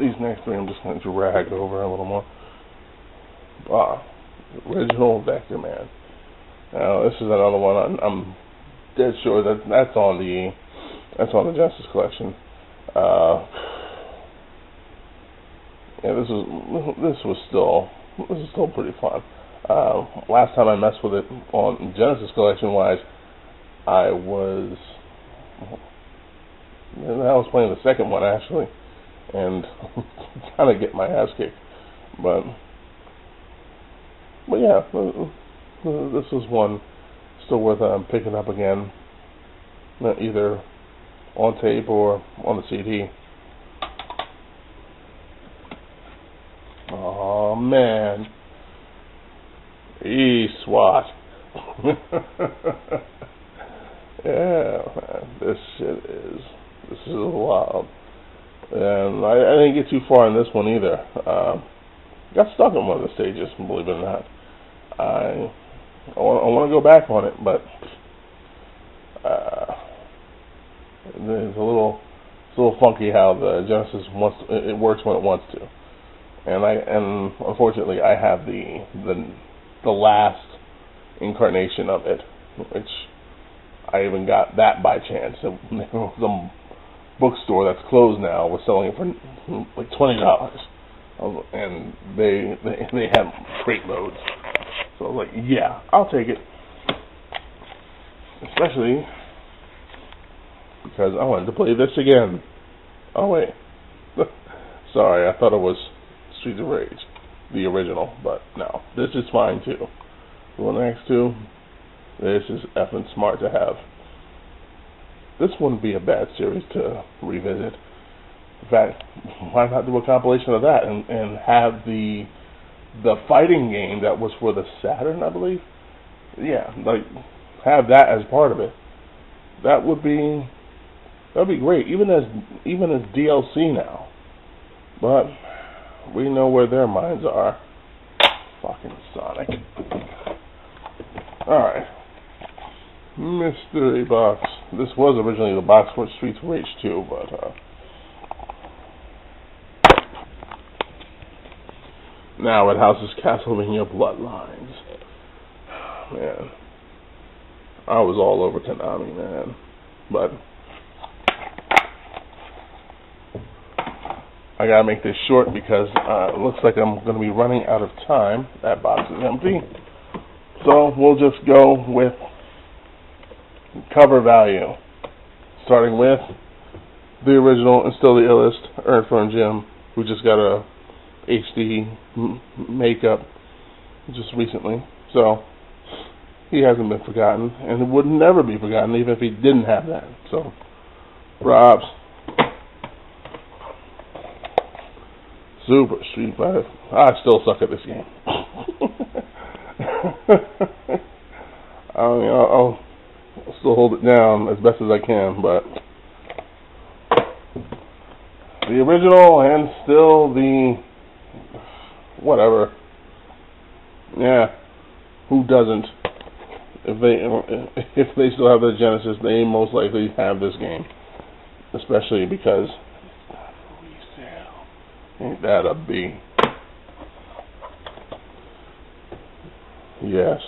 these next three I'm just going to drag over a little more. Original Vector Man. Now this is another one I'm dead sure that's on the Genesis collection. Yeah, this was still pretty fun. Last time I messed with it on Genesis collection wise, I was playing the second one actually, and trying to get my ass kicked. But yeah, this was one still worth picking up again, either on tape or on the CD. Oh man, SWAT. Yeah, man, this is wild. And I didn't get too far in this one either. Got stuck in one of the stages, believe it or not. I want to go back on it, but it's a little funky how the Genesis it works when it wants to. And unfortunately I have the last incarnation of it, which I even got that by chance. The bookstore that's closed now was selling it for like $20, and they had crate loads. So I was like, yeah, I'll take it, especially because I wanted to play this again. Oh wait, sorry, I thought it was Streets of Rage, the original, but no, this is fine too. The next two, this is effing smart to have. This wouldn't be a bad series to revisit. In fact, why not do a compilation of that and have the fighting game that was for the Saturn, I believe? Yeah, like have that as part of it. That'd be great, even as DLC now. But we know where their minds are. Fucking Sonic. Alright. Mystery box. This was originally the box for Streets of Rage 2, but now it houses Castlevania Bloodlines. Man, I was all over Konami, man, but I gotta make this short because it looks like I'm gonna be running out of time. That box is empty, so we'll just go with cover value, starting with the original and still the illest Earthworm Jim, who just got a HD makeup just recently, so he hasn't been forgotten, and it would never be forgotten even if he didn't have that. So props. Super Street Fighter. I still suck at this game. I'll still hold it down as best as I can, but the original and still the whatever. Yeah, who doesn't? If they still have their Genesis, they most likely have this game, especially because it's not for resale. Ain't that a B? Yes,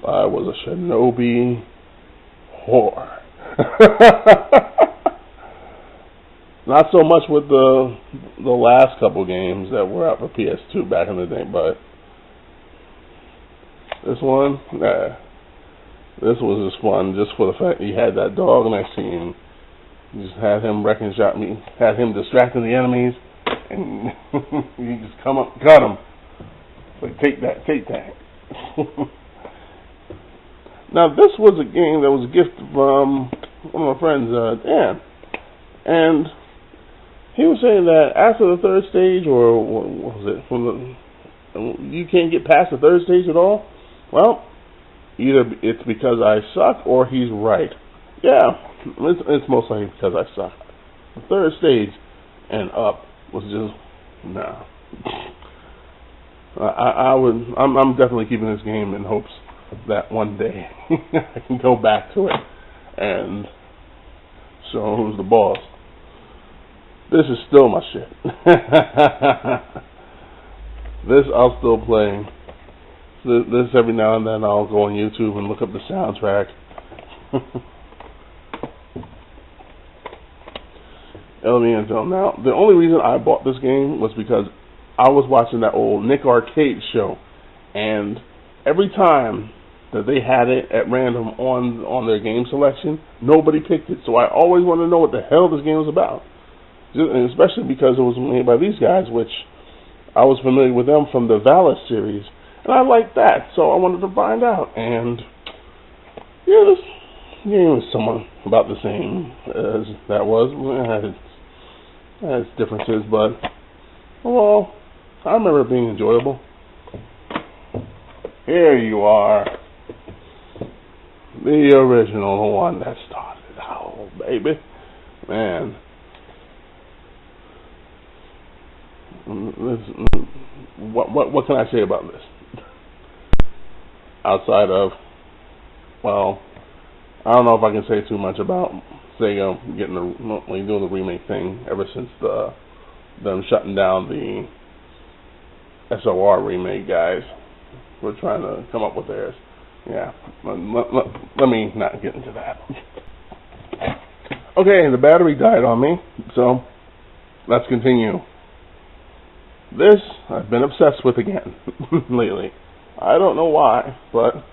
I was a Shinobi whore. Not so much with the last couple games that were out for PS2 back in the day, but this one, nah. This was just fun, just for the fact that you had that dog next to you. You just had him wrecking shot me, had him distracting the enemies, and you just come up and cut him. Like, take that. Now, this was a game that was a gift from one of my friends, Dan, and he was saying that after the third stage, or what was it, you can't get past the third stage at all. Well, either it's because I suck or he's right. Yeah, it's most likely because I suck. The third stage and up was just nah. I'm definitely keeping this game in hopes that one day I can go back to it and show who's the boss. This is still my shit. This I'll still play. This every now and then I'll go on YouTube and look up the soundtrack. Alien Film. Now, the only reason I bought this game was because I was watching that old Nick Arcade show, and every time that they had it at random on their game selection, nobody picked it. So I always wanted to know what the hell this game was about, and especially because it was made by these guys, which I was familiar with them from the Valis series, and I liked that, so I wanted to find out. And yeah, this game was somewhat about the same as that was. It has differences, but well, I remember it being enjoyable. Here you are, the original, the one that started. Oh, baby, man. What can I say about this? Outside of, well, I don't know if I can say too much about Sega doing the remake thing ever since them shutting down the SOR remake guys. We're trying to come up with theirs. Yeah, let me not get into that. Okay, the battery died on me, so let's continue. This I've been obsessed with again lately. I don't know why, but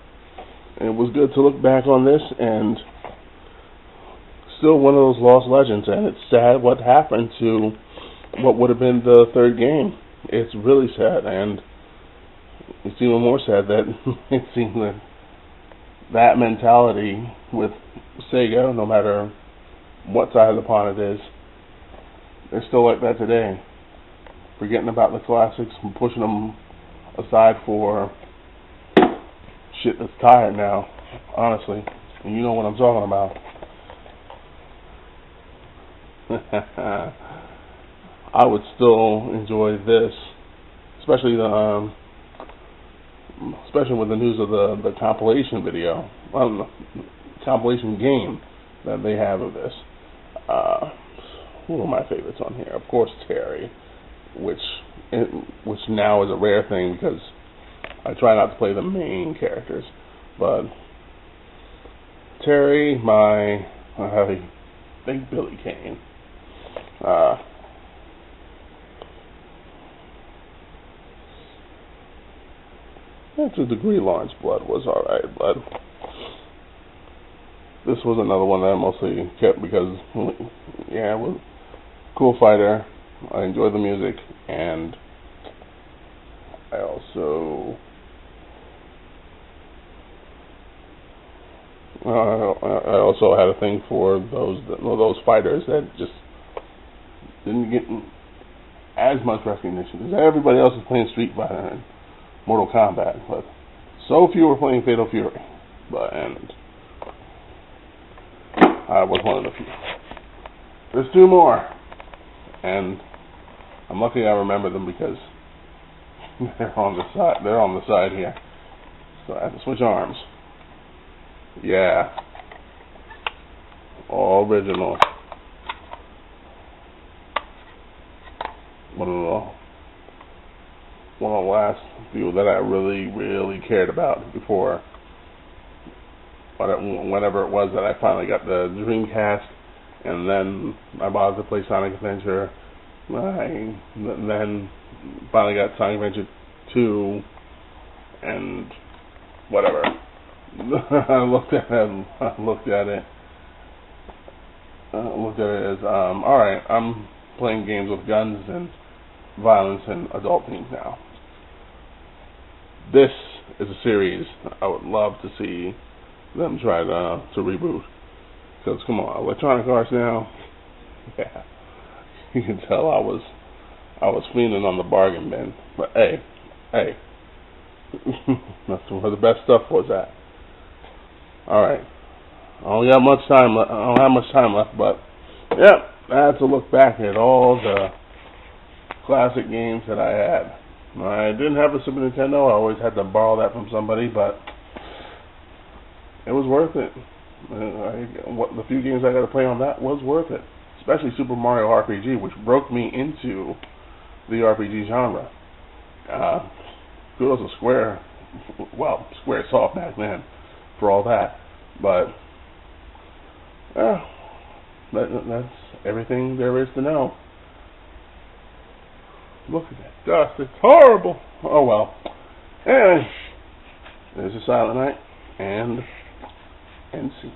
it was good to look back on this, and still one of those lost legends, and it's sad what happened to what would have been the third game. It's really sad, and it's even more sad that it seems that mentality with Sega, no matter what side of the pond it is, they're still like that today. Forgetting about the classics and pushing them aside for shit that's tired now, honestly. And you know what I'm talking about. I would still enjoy this, especially with the news of the compilation video, compilation game that they have of this. Who are my favorites on here? Of course, Terry, which now is a rare thing because I try not to play the main characters, but Terry, I think Billy Kane. To a degree, Lawrence Blood was alright, but this was another one that I mostly kept because, yeah, it was a cool fighter. I enjoy the music, and I also had a thing for those fighters that just didn't get as much recognition. Everybody else is playing Street Fighter and Mortal Kombat, but so few were playing Fatal Fury. And I was one of the few. There's two more, and I'm lucky I remember them because they're on the side. They're on the side here, so I have to switch arms. Yeah, all original. One of the last few that I really cared about before whenever it was that I finally got the Dreamcast, and then I bought to play Sonic Adventure. I then finally got Sonic Adventure 2 and whatever. I looked at it as alright, I'm playing games with guns and violence and adult themes now. This is a series I would love to see them try to reboot. Because come on, Electronic Arts now, yeah, you can tell I was fiending on the bargain bin. But hey, that's where the best stuff was at. All right, I don't have much time left, but yeah, I had to look back at all the classic games that I had. I didn't have a Super Nintendo. I always had to borrow that from somebody, but it was worth it. The few games I got to play on that was worth it, especially Super Mario RPG, which broke me into the RPG genre. Kudos to Square, well, Squaresoft back then, for all that. But that's everything there is to know. Look at that dust. It's horrible. Oh well. Anyway, there's a Silent Night and NC.